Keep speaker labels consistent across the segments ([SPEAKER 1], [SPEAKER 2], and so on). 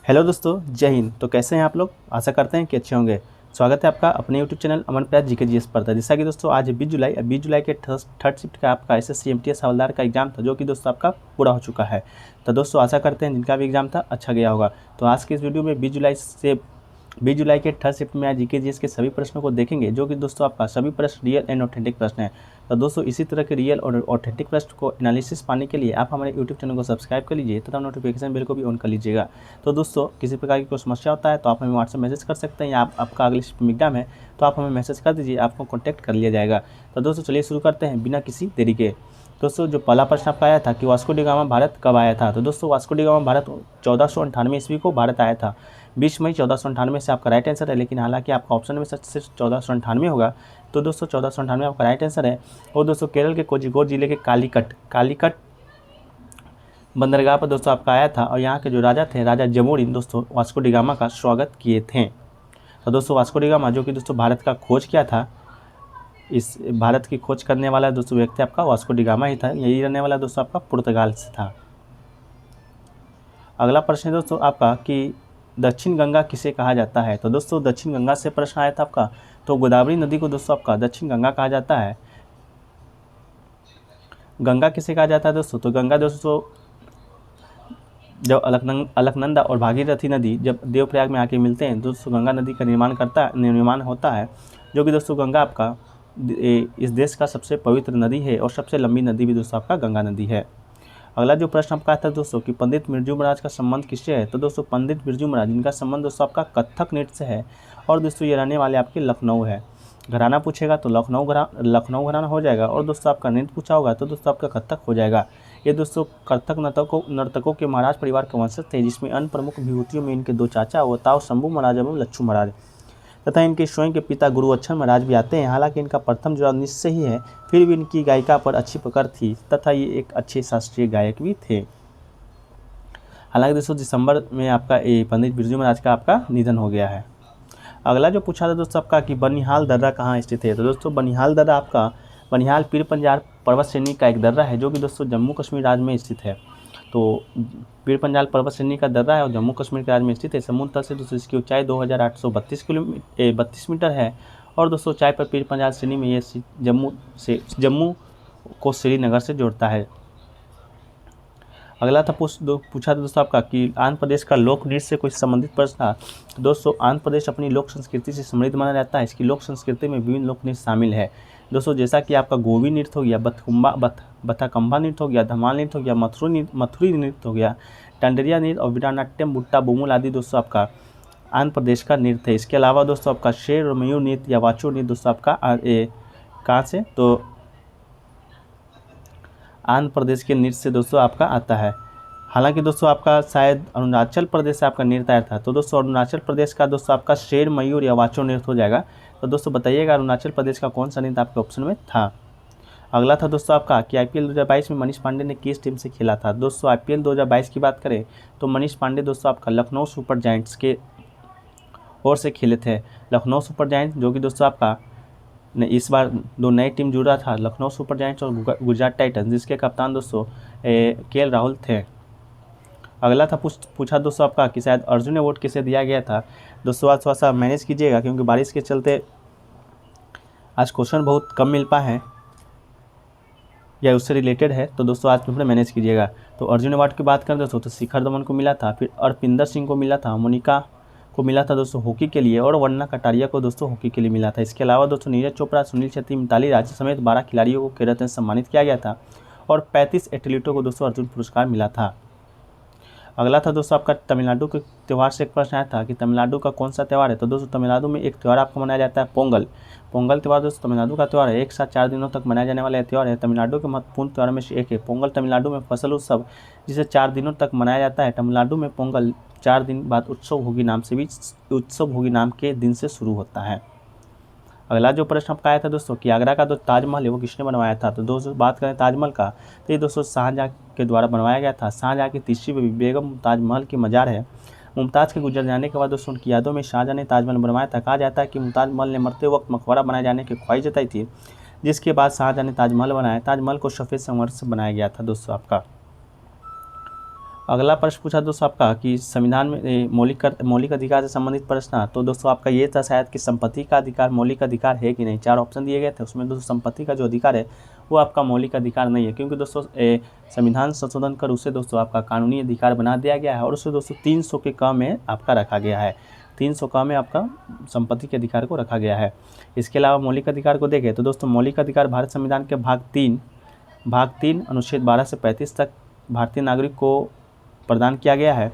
[SPEAKER 1] Hello दोस्तों, जय हिंद। तो कैसे हैं आप लोग? आशा करते हैं कि अच्छे होंगे। स्वागत है आपका अपने यूट्यूब चैनल अमन प्रयास जीके जीएस पर। था जैसा कि दोस्तों आज 20 जुलाई के थर्ड शिफ्ट का आपका एसएससी एमटीएस हवलदार का एग्जाम था, जो कि दोस्तों आपका पूरा हो चुका है। तो दोस्तों आशा करते हैं जिनका भी एग्जाम था अच्छा गया होगा। तो आज की इस वीडियो में 20 जुलाई के थर्ड शिफ्ट में आज जीके जीएस के सभी प्रश्नों को देखेंगे, जो कि दोस्तों आपका सभी प्रश्न रियल एंड ऑथेंटिक प्रश्न है। तो दोस्तों इसी तरह के रियल और ऑथेंटिक प्रश्न को एनालिसिस पाने के लिए आप हमारे यूट्यूब चैनल को सब्सक्राइब कर लीजिए तथा नोटिफिकेशन बेल को भी ऑन कर लीजिएगा। तो दोस्तों किसी प्रकार की कोई समस्या होता है तो आप हमें व्हाट्सएप मैसेज कर सकते हैं, या आपका अगले शिफ्ट में एग्जाम है तो आप हमें मैसेज कर दीजिए, आपको कॉन्टैक्ट कर लिया जाएगा। तो दोस्तों चलिए शुरू करते हैं बिना किसी देरी के। दोस्तों जो पहला प्रश्न आपका आया था कि वास्को डी गामा भारत कब आया था, तो दोस्तों वास्को डी गामा भारत 1498 ईस्वी को भारत आया था। 20 मई 1498 से आपका राइट आंसर है, लेकिन हालांकि आपका ऑप्शन में सिर्फ 1498 होगा। तो दोस्तों 1498 आपका राइट आंसर है। और दोस्तों केरल के कोझिकोड जिले के कालीकट बंदरगाह पर दोस्तों आपका आया था, और यहाँ के जो राजा थे, राजा जमोरिन, दोस्तों वास्को डी गामा का स्वागत किए थे। तो दोस्तों वास्को डी गामा जो कि दोस्तों भारत का खोज किया था, इस भारत की खोज करने वाला दोस्तों व्यक्ति आपका वास्को डी गामा ही था। यही रहने वाला दोस्तों आपका पुर्तगाल से था। अगला प्रश्न है दोस्तों आपका कि दक्षिण गंगा किसे कहा जाता है। तो दोस्तों दक्षिण गंगा से प्रश्न आया था आपका। तो गोदावरी नदी को दोस्तों आपका दक्षिण गंगा कहा जाता है। गंगा किसे कहा जाता है दोस्तों? तो गंगा दोस्तों जब अलकनंदा और भागीरथी नदी जब देवप्रयाग में आके मिलते हैं, दोस्तों गंगा नदी का निर्माण होता है, जो कि दोस्तों गंगा आपका इस देश का सबसे पवित्र नदी है, और सबसे लंबी नदी भी दोस्तों आपका गंगा नदी है। अगला जो प्रश्न आपका था दोस्तों कि पंडित बिरजू महाराज का संबंध किससे है। तो दोस्तों पंडित बिरजू महाराज, इनका संबंध दोस्तों आपका कथक नृत्य से है, और दोस्तों ये रहने वाले आपके लखनऊ है। घराना पूछेगा तो लखनऊ घराना हो जाएगा, और दोस्तों आपका नृत्य पूछा होगा तो दोस्तों आपका कथक हो जाएगा। ये दोस्तों कथक नर्तकों के महाराज परिवार के वंशज थे, जिसमें अन्य प्रमुख विभूतियों में इनके दो चाचा अवताव शंभू महाराज एवं लच्छू महाराज तथा इनके स्वयं के पिता गुरुअच्छन महाराज भी आते हैं। हालांकि इनका प्रथम जुड़ाव निश्चय ही है, फिर भी इनकी गायिका पर अच्छी पकड़ थी तथा ये एक अच्छे शास्त्रीय गायक भी थे। हालांकि दोस्तों दिसंबर में आपका पंडित बिरजू महाराज का आपका निधन हो गया है। अगला जो पूछा था दोस्तों आपका कि बनिहाल दर्रा कहाँ स्थित है। तो दोस्तों बनिहाल दर्रा आपका बनिहाल पीर पंजाल पर्वत श्रेणी का एक दर्रा है, जो कि दोस्तों जम्मू कश्मीर राज्य में स्थित है। तो पीर पंजाल पर्वत श्रेणी का दर्रा है और जम्मू कश्मीर के राज्य में स्थित है। समुद्र तल से दोस्तों इसकी ऊंचाई 2832 मीटर है, और दोस्तों ऊंचाई पर पीर पंजाल श्रेणी में ये जम्मू को श्रीनगर से जोड़ता है। अगला था पूछा था दोस्तों आपका कि आंध्र प्रदेश का लोक नृत्य से कोई संबंधित प्रश्न था। दोस्तों आंध्र प्रदेश अपनी लोक संस्कृति से समृद्ध माना जाता है। इसकी लोक संस्कृति में विभिन्न लोक नृत्य शामिल है दोस्तों, जैसा कि आपका गोवी नृत्य हो गया, बथकम्बा नृत्य हो गया, धमाल नृत्य हो गया, मथुरी नृत्य हो गया, टंडरिया नृत्य और वीरानाट्यम, बुट्टा बोमुल आदि दोस्तों आपका आंध्र प्रदेश का नृत्य है। इसके अलावा दोस्तों आपका शेर और मयूर नृत्य या वाचो नृत्य दोस्तों आपका कहाँ से, तो आंध्र प्रदेश के नृत्य से दोस्तों आपका आता है। हालांकि दोस्तों आपका शायद अरुणाचल प्रदेश से आपका नृत्य आया था। तो दोस्तों अरुणाचल प्रदेश का दोस्तों आपका शेर मयूर या वाचो नृत्य हो जाएगा। तो दोस्तों बताइएगा अरुणाचल प्रदेश का कौन सा नृत्य आपके ऑप्शन में था। अगला था दोस्तों आपका कि आईपीएल 2022 में मनीष पांडे ने किस टीम से खेला था। दोस्तों आईपीएल 2022 की बात करें तो मनीष पांडे दोस्तों आपका लखनऊ सुपर जायंट्स के ओर से खेले थे। लखनऊ सुपर जायंट्स जो कि दोस्तों आपका इस बार दो नई टीम जुड़ा था, लखनऊ सुपर जायंट्स और गुजरात टाइटंस, जिसके कप्तान दोस्तों केएल राहुल थे। अगला था पूछा दोस्तों आपका कि शायद अर्जुन अवार्ड किसे दिया गया था। दोस्तों आज थोड़ा सा मैनेज कीजिएगा, क्योंकि बारिश के चलते आज क्वेश्चन बहुत कम मिल पाए हैं या उससे रिलेटेड है, तो दोस्तों आज थोड़ा मैनेज कीजिएगा। तो अर्जुन अवार्ड की बात करें दोस्तों तो शिखर धवन को मिला था, फिर अर्पिंदर सिंह को मिला था, मोनिका को मिला था दोस्तों हॉकी के लिए, और वर्णा कटारिया को दोस्तों हॉकी के लिए मिला था। इसके अलावा दोस्तों नीरज चोपड़ा, सुनील छेत्री, मिताली राज समेत 12 खिलाड़ियों को खेल रत्न से सम्मानित किया गया था, और 35 एथलीटों को दोस्तों अर्जुन पुरस्कार मिला था। अगला था दोस्तों आपका तमिलनाडु के त्यौहार से एक प्रश्न आया था कि तमिलनाडु का कौन सा त्यौहार है। तो दोस्तों तमिलनाडु में एक त्यौहार आपको मनाया जाता है पोंगल त्यौहार दोस्तों तमिलनाडु का त्यौहार है। एक साथ 4 दिनों तक मनाया जाने वाला यह त्यौहार है। तमिलनाडु के महत्वपूर्ण त्यौहार में से एक है पोंगल। तमिलनाडु में फसल उत्सव जिसे 4 दिनों तक मनाया जाता है। तमिलनाडु में पोंगल 4 दिन बाद उत्सव भोगी नाम के दिन से शुरू होता है। अगला जो प्रश्न आपका आया था दोस्तों कि आगरा का जो ताजमहल है वो किसने बनवाया था। तो दोस्तों बात करें ताजमहल का तो ये दोस्तों शाहजहाँ के द्वारा बनवाया गया था। शाहजहाँ की तीसरी बीवी बेगम ताजमहल की मजार है। मुमताज़ के गुजर जाने के बाद दोस्तों उनकी यादों में शाहजहाँ ने ताजमहल बनवाया था। कहा जाता है कि मुमताज़ महल ने मरते वक्त मकबरा बनाए जाने की ख्वाहिश जताई थी, जिसके बाद शाहजहाँ ने ताजमहल बनाया। ताजमहल को सफ़ेद संगमरमर से बनाया गया था दोस्तों आपका। अगला प्रश्न पूछा दोस्तों आपका कि संविधान में मौलिक अधिकार से संबंधित प्रश्न। तो दोस्तों आपका ये था शायद कि संपत्ति का अधिकार मौलिक अधिकार है कि नहीं। 4 ऑप्शन दिए गए थे, उसमें दोस्तों संपत्ति का जो अधिकार है वो आपका मौलिक अधिकार नहीं है, क्योंकि दोस्तों संविधान संशोधन कर उसे दोस्तों आपका कानूनी अधिकार बना दिया गया है और उसे दोस्तों 300 के क में आपका रखा गया है। 300 क में आपका संपत्ति के अधिकार को रखा गया है। इसके अलावा मौलिक अधिकार को देखें तो दोस्तों मौलिक अधिकार भारत संविधान के भाग 3 अनुच्छेद 12 से 35 तक भारतीय नागरिक को प्रदान किया गया है,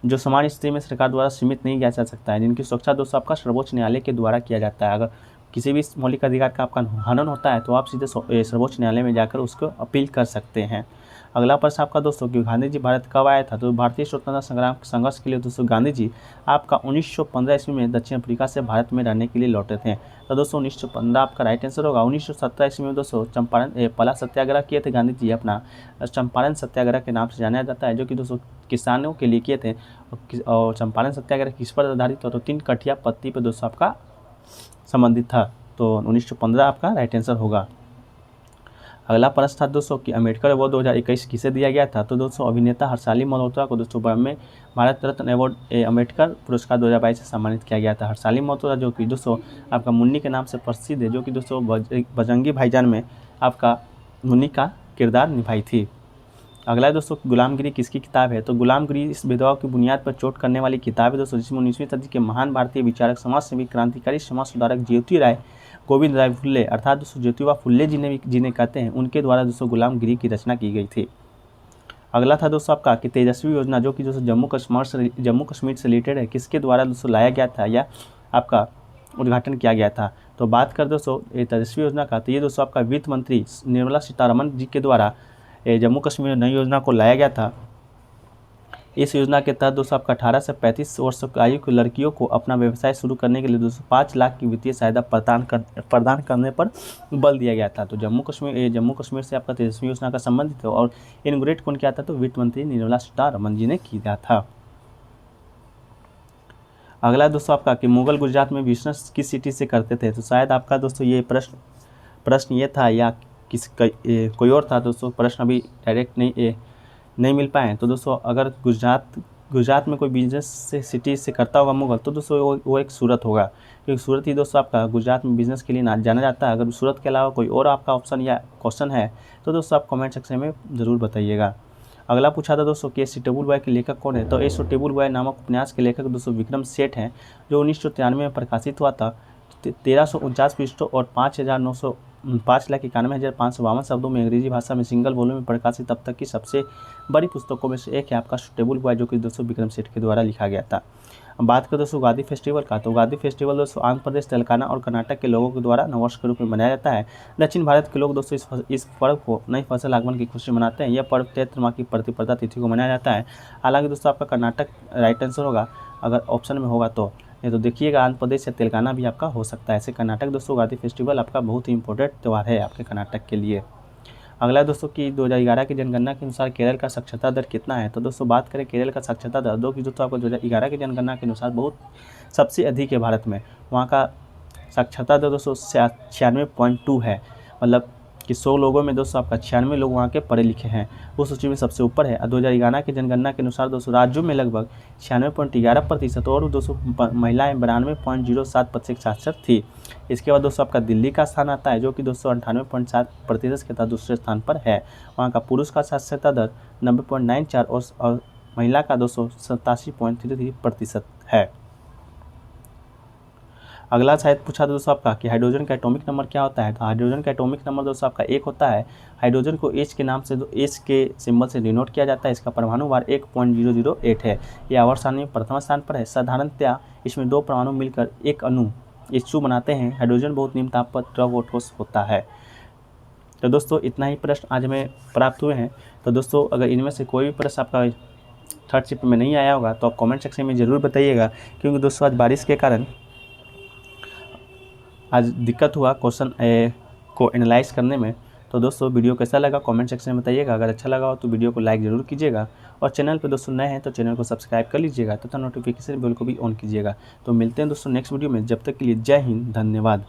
[SPEAKER 1] जो समान स्थिति में सरकार द्वारा सीमित नहीं किया जा सकता है, जिनकी सुरक्षा दोस्तों आपका सर्वोच्च न्यायालय के द्वारा किया जाता है। अगर किसी भी मौलिक अधिकार का आपका हनन होता है तो आप सीधे सर्वोच्च न्यायालय में जाकर उसको अपील कर सकते हैं। अगला प्रश्न आपका दोस्तों कि गांधी जी भारत कब आया था। तो भारतीय स्वतंत्रता संग्राम संघर्ष के लिए दोस्तों गांधी जी आपका 1915 ईस्वी में दक्षिण अफ्रीका से भारत में रहने के लिए लौटे थे। तो दोस्तों 1915 आपका राइट आंसर होगा। 1917 ईस्वी में दोस्तों चंपारण पहला सत्याग्रह किए थे गांधी जी, अपना चंपारण सत्याग्रह के नाम से जाना जाता है, जो कि दोस्तों किसानों के लिए किए थे। और चंपारण सत्याग्रह किस पर आधारित था, तो 3 कठिया पत्ती पर दोस्तों आपका संबंधित था। तो 1915 आपका राइट आंसर होगा। अगला प्रश्न था दोस्तों कि अम्बेडकर अवार्ड 2021 किसे दिया गया था। तो दोस्तों अभिनेता हर्षाली मल्होत्रा को दोस्तों में भारत रत्न अवार्ड अम्बेडकर पुरस्कार 2022 से सम्मानित किया गया था। हर्षाली मल्होत्रा जो कि दोस्तों आपका मुन्नी के नाम से प्रसिद्ध है, जो कि दोस्तों बजरंगी भाईजान में आपका मुन्नी का किरदार निभाई थी। अगला दोस्तों गुलामगिरी किसकी किताब है। तो गुलामगिरी इस भेदभाव की बुनियाद पर चोट करने वाली किताब है दोस्तों, जिसमें 19वीं सदी के महान भारतीय विचारक, समाज सेवी, क्रांतिकारी, समाज सुधारक ज्योतिराव गोविंद राय फुल्ले अर्थात दोस्तों ज्योतिबा फुल्ले जिन्हें कहते हैं, उनके द्वारा दोस्तों गुलामगिरी की रचना की गई थी। अगला था दोस्तों आपका कि तेजस्वी योजना, जो कि दोस्तों जम्मू कश्मीर से रिलेटेड है, किसके द्वारा दोस्तों लाया गया था या आपका उद्घाटन किया गया था। तो बात कर दोस्तों तेजस्वी योजना का, तो ये दोस्तों आपका वित्त मंत्री निर्मला सीतारमण जी के द्वारा जम्मू कश्मीर नई योजना को लाया गया था। इस योजना के तहत दोस्तों आपका 18 से 35 वर्ष की आयु की लड़कियों को अपना व्यवसाय शुरू करने के लिए दोस्तों 5 लाख की वित्तीय सहायता प्रदान करने पर बल दिया गया था। तो जम्मू कश्मीर से आपका तेजस्वी योजना का संबंधित है और इनोग्रेट कौन किया था, तो वित्त मंत्री निर्मला सीतारमण जी ने किया था। अगला दोस्तों आपका कि मुगल गुजरात में बिजनेस किस सिटी से करते थे। तो शायद आपका दोस्तों ये प्रश्न ये था या कोई और था दोस्तों, प्रश्न अभी डायरेक्ट नहीं मिल पाए। तो दोस्तों अगर गुजरात में कोई बिजनेस से सिटी से करता होगा मुगल, तो दोस्तों वो एक सूरत होगा, क्योंकि सूरत ही दोस्तों आपका गुजरात में बिजनेस के लिए जाना जाता है। अगर सूरत के अलावा कोई और आपका ऑप्शन या क्वेश्चन है तो दोस्तों आप कमेंट सेक्शन में ज़रूर बताइएगा। अगला पूछा था दोस्तों कि एस टेबल बॉय के लेखक कौन है। तो एस टेबल बॉय नामक उपन्यास के लेखक दोस्तों विक्रम सेठ हैं, जो 1993 में प्रकाशित हुआ था। 1349 पृष्ठों और 5,91,552 शब्दों में अंग्रेजी भाषा में सिंगल वॉल्यूम में प्रकाशित अब तक की सबसे बड़ी पुस्तकों में से एक है आपका टेबल बॉय, जो कि दोस्तों विक्रम सेठ के द्वारा लिखा गया था। अब बात करें दोस्तों उगादी फेस्टिवल का, तो उगादी फेस्टिवल दोस्तों आंध्र प्रदेश, तेलंगाना और कर्नाटक के लोगों के द्वारा नववर्ष के रूप में मनाया जाता है। दक्षिण भारत के लोग दोस्तों इस पर्व को नई फसल आगमन की खुशी मनाते हैं। यह पर्व चैत्र माह की प्रतिपदा तिथि को मनाया जाता है। हालांकि दोस्तों आपका कर्नाटक राइट आंसर होगा अगर ऑप्शन में होगा तो, नहीं तो देखिएगा आंध्र प्रदेश या तेलंगाना भी आपका हो सकता है। ऐसे कर्नाटक दोस्तों उगादी फेस्टिवल आपका बहुत ही इंपॉर्टेंट त्यौहार है आपके कर्नाटक के लिए। अगला दोस्तों कि 2011 की जनगणना के अनुसार केरल का साक्षरता दर कितना है। तो दोस्तों बात करें केरल का साक्षरता दर, दोस्तों आपको 2011 की जनगणना के अनुसार बहुत सबसे अधिक है भारत में। वहाँ का साक्षरता दर दोस्तों 96.2 है, मतलब कि 100 लोगों में दोस्तों आपका 96 लोग वहाँ के पढ़े लिखे हैं, वो सूची में सबसे ऊपर है। 2011 की जनगणना के अनुसार दोस्तों राज्यों में लगभग 96.11% और दोस्तों महिलाएं 92.07% साक्षर थी। इसके बाद दोस्तों आपका दिल्ली का स्थान आता है, जो कि दोस्तों 98.7% के साथ दूसरे स्थान पर है। वहाँ का पुरुष का साक्षरता दर 90.94 और महिला का दोस्तों 87.33% है। अगला शायद पूछा दोस्तों आपका कि हाइड्रोजन का एटॉमिक नंबर क्या होता है। तो हाइड्रोजन का एटॉमिक नंबर दोस्तों आपका 1 होता है। हाइड्रोजन को H के नाम से H के सिंबल से डिनोट किया जाता है। इसका परमाणु भार 1.008 है। यह आवर्त सारणी में प्रथम स्थान पर है। साधारणतया इसमें 2 परमाणु मिलकर एक अणु H2 बनाते हैं। हाइड्रोजन बहुत निम्न ताप पर द्रव और ठोस होता है। तो दोस्तों इतना ही प्रश्न आज हमें प्राप्त हुए हैं। तो दोस्तों अगर इनमें से कोई भी प्रश्न आपका थर्ड शिफ्ट में नहीं आया होगा तो आप कमेंट सेक्शन में ज़रूर बताइएगा, क्योंकि दोस्तों आज बारिश के कारण आज दिक्कत हुआ क्वेश्चन को एनालाइज करने में। तो दोस्तों वीडियो कैसा लगा कमेंट सेक्शन में बताइएगा। अगर अच्छा लगा हो तो वीडियो को लाइक ज़रूर कीजिएगा और चैनल पे दोस्तों नए हैं तो चैनल को सब्सक्राइब कर लीजिएगा तथा नोटिफिकेशन बेल को भी ऑन कीजिएगा। तो मिलते हैं दोस्तों नेक्स्ट वीडियो में, जब तक के लिए जय हिंद, धन्यवाद।